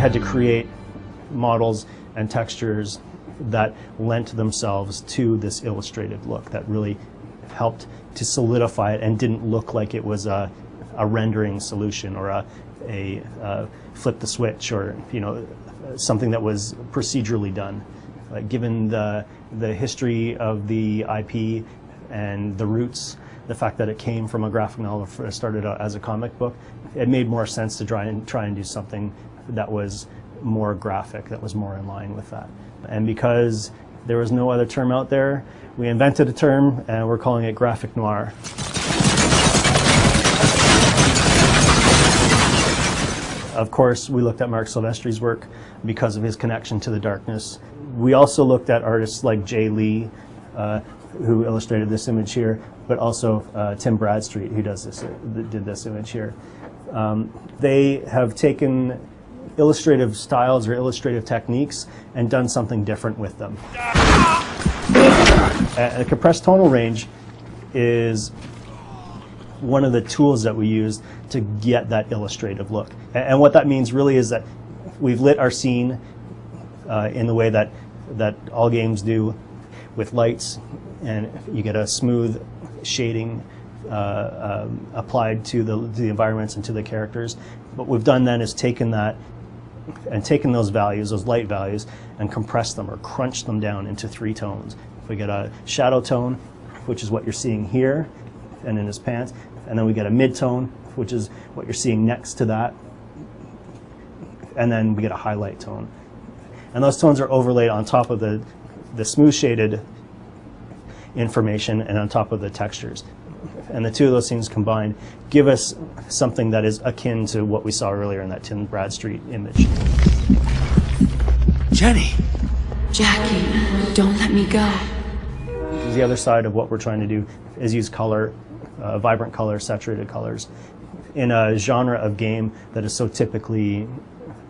had to create models and textures that lent themselves to this illustrative look that really helped to solidify it and didn't look like it was a rendering solution or a flip the switch, or something that was procedurally done. Given the history of the IP and the roots, the fact that it came from a graphic novel, started out as a comic book, it made more sense to try and do something that was more graphic, that was more in line with that. And because there was no other term out there, we invented a term and we're calling it graphic noir. Of course, we looked at Marc Silvestri's work because of his connection to the darkness. We also looked at artists like Jay Lee, who illustrated this image here, but also Tim Bradstreet, who did this image here. They have taken illustrative styles or illustrative techniques and done something different with them. A compressed tonal range is one of the tools that we use to get that illustrative look. And what that means really is that we've lit our scene in the way that all games do, with lights, and you get a smooth shading applied to the environments and to the characters. What we've done then is taken that and taken those values, those light values, and compressed them or crunched them down into 3 tones. We get a shadow tone, which is what you're seeing here and in his pants, and then we get a mid-tone, which is what you're seeing next to that, and then we get a highlight tone. And those tones are overlaid on top of the smooth shaded information and on top of the textures. And the two of those things combined give us something that is akin to what we saw earlier in that Tim Bradstreet image. Jenny! Jackie, don't let me go. The other side of what we're trying to do is use color, vibrant colors, saturated colors, in a genre of game that is so typically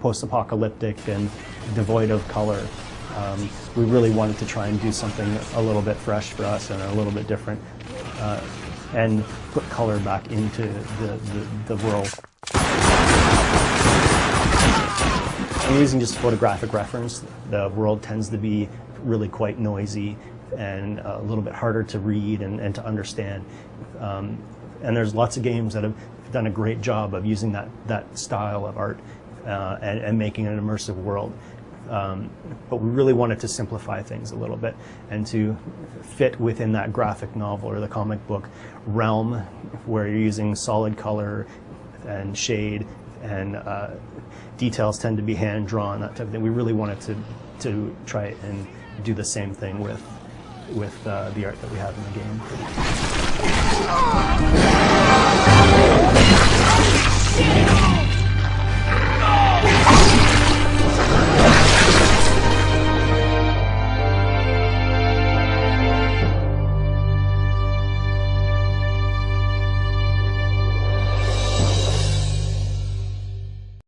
post-apocalyptic and devoid of color. We really wanted to try and do something a little bit fresh for us and a little bit different, and put color back into the world. I'm using just photographic reference. The world tends to be really quite noisy and a little bit harder to read and to understand. And there's lots of games that have done a great job of using that style of art and making an immersive world. But we really wanted to simplify things a little bit and to fit within that graphic novel or the comic book realm where you're using solid color and shade and details tend to be hand-drawn, that type of thing. We really wanted to try and do the same thing with the art that we have in the game.